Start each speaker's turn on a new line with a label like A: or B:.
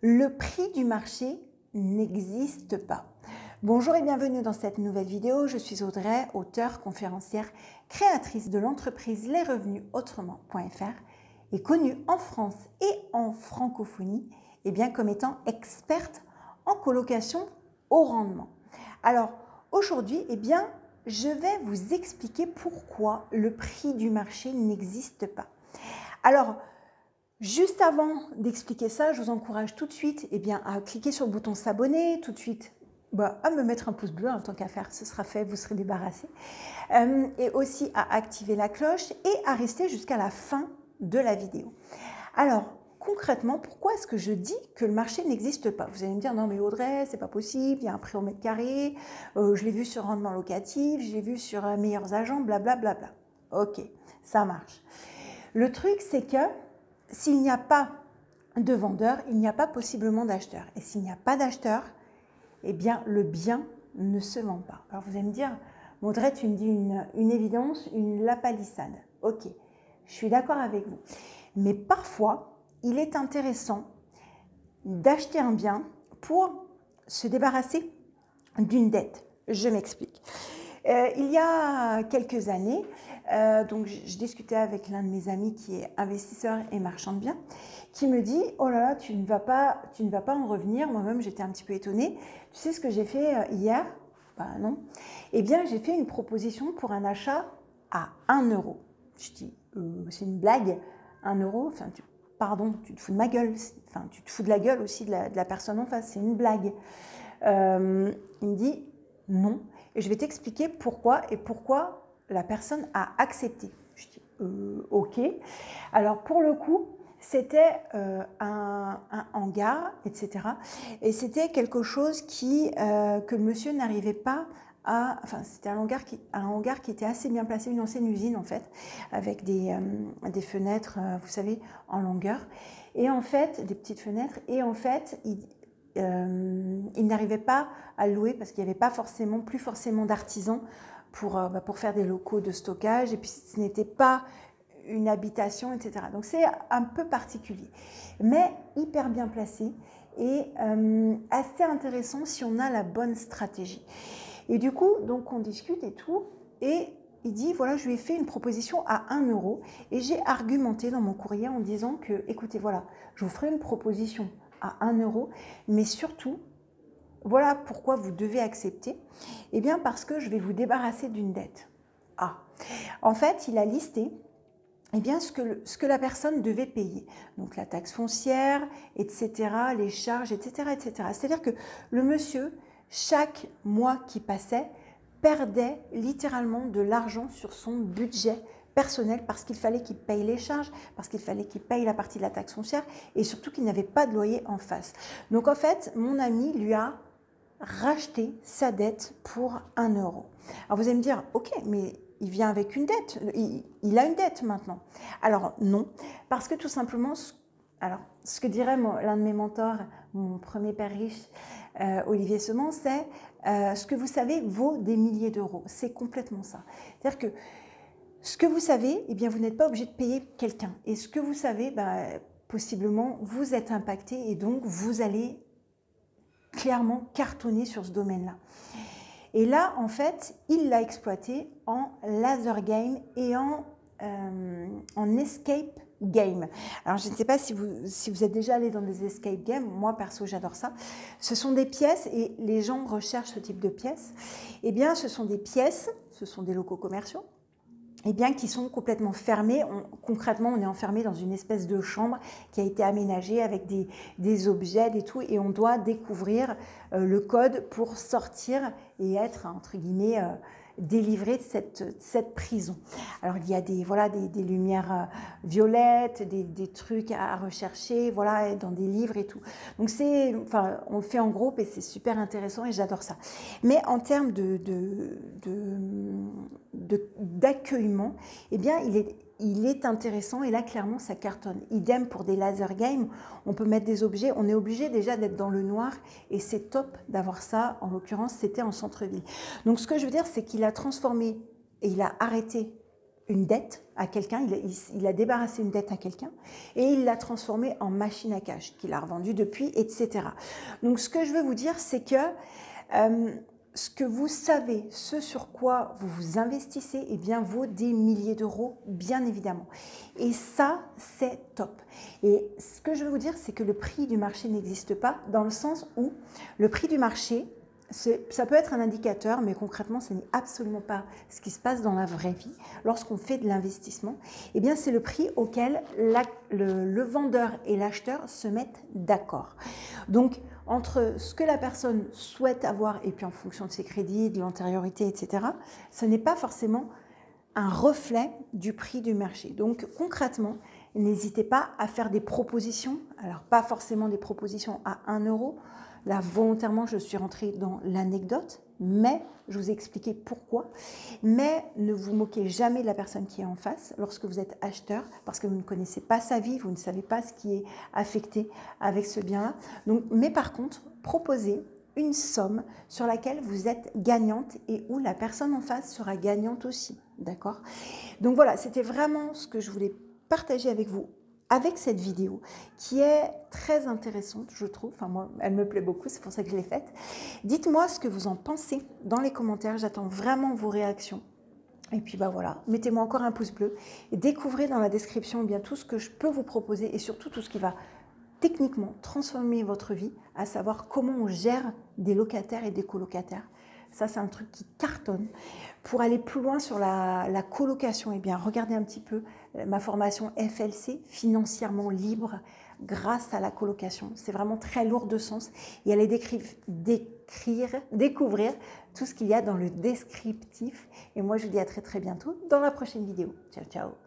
A: Le prix du marché n'existe pas. Bonjour et bienvenue dans cette nouvelle vidéo. Je suis Audrey, auteure, conférencière, créatrice de l'entreprise lesrevenusautrement.fr et connue en France et en francophonie comme étant experte en colocation au rendement. Alors aujourd'hui, je vais vous expliquer pourquoi le prix du marché n'existe pas. Alors, juste avant d'expliquer ça, je vous encourage tout de suite à cliquer sur le bouton s'abonner, tout de suite à me mettre un pouce bleu en tant qu'à faire, ce sera fait, vous serez débarrassé. Et aussi à activer la cloche et à rester jusqu'à la fin de la vidéo. Alors, concrètement, pourquoi est-ce que je dis que le marché n'existe pas? Vous allez me dire, non mais Audrey, c'est pas possible, il y a un prix au mètre carré, je l'ai vu sur rendement locatif, je l'ai vu sur meilleurs agents, blablabla. Bla, bla, bla. Ok, ça marche. Le truc, c'est que s'il n'y a pas de vendeur, il n'y a pas possiblement d'acheteur. Et s'il n'y a pas d'acheteur, le bien ne se vend pas. Alors vous allez me dire, Audrey, tu me dis une évidence, une lapalissade. Ok, je suis d'accord avec vous. Mais parfois, il est intéressant d'acheter un bien pour se débarrasser d'une dette. Je m'explique. Il y a quelques années, je discutais avec l'un de mes amis qui est investisseur et marchand de biens, qui me dit « Oh là là, tu ne vas pas en revenir ». Moi-même, j'étais un petit peu étonnée. Tu sais ce que j'ai fait hier? Ben non. Eh bien, j'ai fait une proposition pour un achat à 1 euro. Je dis « C'est une blague, 1 euro, enfin, pardon, tu te fous de ma gueule, enfin, tu te fous de la gueule aussi de la personne en face, c'est une blague ». Il me dit « Non ». Et je vais t'expliquer pourquoi et pourquoi la personne a accepté. Je dis ok. Alors pour le coup, c'était un hangar, etc. Et c'était quelque chose que le monsieur n'arrivait pas à... Enfin, c'était un hangar qui était assez bien placé, une ancienne usine en fait, avec des fenêtres, vous savez, en longueur. Et en fait, des petites fenêtres. Et en fait, il n'arrivait pas à louer parce qu'il n'y avait pas plus forcément d'artisans pour faire des locaux de stockage, et puis ce n'était pas une habitation, etc. Donc c'est un peu particulier, mais hyper bien placé et assez intéressant si on a la bonne stratégie. Et du coup, donc on discute et tout, et il dit, voilà, je lui ai fait une proposition à 1 euro, et j'ai argumenté dans mon courrier en disant que, écoutez, voilà, je vous ferai une proposition à 1 euro, mais surtout, voilà pourquoi vous devez accepter. Eh bien, parce que je vais vous débarrasser d'une dette. Ah, en fait, il a listé ce que la personne devait payer. Donc, la taxe foncière, etc., les charges, etc., etc. C'est-à-dire que le monsieur, chaque mois qui passait, perdait littéralement de l'argent sur son budget personnel parce qu'il fallait qu'il paye les charges, parce qu'il fallait qu'il paye la partie de la taxe foncière et surtout qu'il n'avait pas de loyer en face. Donc en fait, mon ami lui a racheté sa dette pour 1 euro. Alors vous allez me dire, ok, mais il vient avec une dette, il a une dette maintenant. Alors non, parce que tout simplement, ce que dirait l'un de mes mentors, mon premier père riche, Olivier Semence, c'est ce que vous savez vaut des milliers d'euros. C'est complètement ça. C'est-à-dire que ce que vous savez, vous n'êtes pas obligé de payer quelqu'un. Et ce que vous savez, possiblement, vous êtes impacté et donc vous allez clairement cartonner sur ce domaine-là. Et là, en fait, il l'a exploité en laser game et en escape game. Alors, je ne sais pas si vous êtes déjà allé dans des escape games. Moi, perso, j'adore ça. Ce sont des pièces et les gens recherchent ce type de pièces. Eh bien, ce sont des pièces, ce sont des locaux commerciaux, qui sont complètement fermés. Concrètement, on est enfermé dans une espèce de chambre qui a été aménagée avec des objets, des tout, et on doit découvrir le code pour sortir et être, entre guillemets, délivré de cette prison. Alors, il y a des lumières violettes, des trucs à rechercher, voilà, dans des livres et tout. Donc, on le fait en groupe et c'est super intéressant et j'adore ça. Mais en termes d'accueillement, il est intéressant et là clairement ça cartonne. Idem pour des laser games, on peut mettre des objets, on est obligé déjà d'être dans le noir et c'est top d'avoir ça. En l'occurrence, c'était en centre-ville. Donc ce que je veux dire, c'est qu'il a transformé et il a arrêté une dette à quelqu'un, il a débarrassé une dette à quelqu'un et il l'a transformée en machine à cash, qu'il a revendue depuis, etc. Donc ce que je veux vous dire, c'est que ce que vous savez, ce sur quoi vous vous investissez, eh bien, vaut des milliers d'euros, bien évidemment. Et ça, c'est top. Et ce que je veux vous dire, c'est que le prix du marché n'existe pas, dans le sens où le prix du marché, ça peut être un indicateur, mais concrètement, ce n'est absolument pas ce qui se passe dans la vraie vie. Lorsqu'on fait de l'investissement, eh bien, c'est le prix auquel le vendeur et l'acheteur se mettent d'accord. Donc, entre ce que la personne souhaite avoir et puis en fonction de ses crédits, de l'antériorité, etc., ce n'est pas forcément un reflet du prix du marché. Donc, concrètement, n'hésitez pas à faire des propositions. Alors, pas forcément des propositions à 1 euro. Là, volontairement, je suis rentrée dans l'anecdote, mais je vous ai expliqué pourquoi. Mais ne vous moquez jamais de la personne qui est en face lorsque vous êtes acheteur, parce que vous ne connaissez pas sa vie, vous ne savez pas ce qui est affecté avec ce bien-là. Donc, mais par contre, proposez une somme sur laquelle vous êtes gagnante et où la personne en face sera gagnante aussi. D'accord? Donc voilà, c'était vraiment ce que je voulais partager avec vous avec cette vidéo qui est très intéressante, je trouve. Enfin, moi, elle me plaît beaucoup, c'est pour ça que je l'ai faite. Dites-moi ce que vous en pensez dans les commentaires. J'attends vraiment vos réactions. Et puis, bah voilà, mettez-moi encore un pouce bleu et découvrez dans la description bien tout ce que je peux vous proposer et surtout tout ce qui va techniquement transformer votre vie, à savoir comment on gère des locataires et des colocataires. Ça, c'est un truc qui cartonne. Pour aller plus loin sur la colocation, eh bien, regardez un petit peu ma formation FLC, financièrement libre grâce à la colocation. C'est vraiment très lourd de sens et allez découvrir tout ce qu'il y a dans le descriptif. Et moi, je vous dis à très très bientôt dans la prochaine vidéo. Ciao, ciao.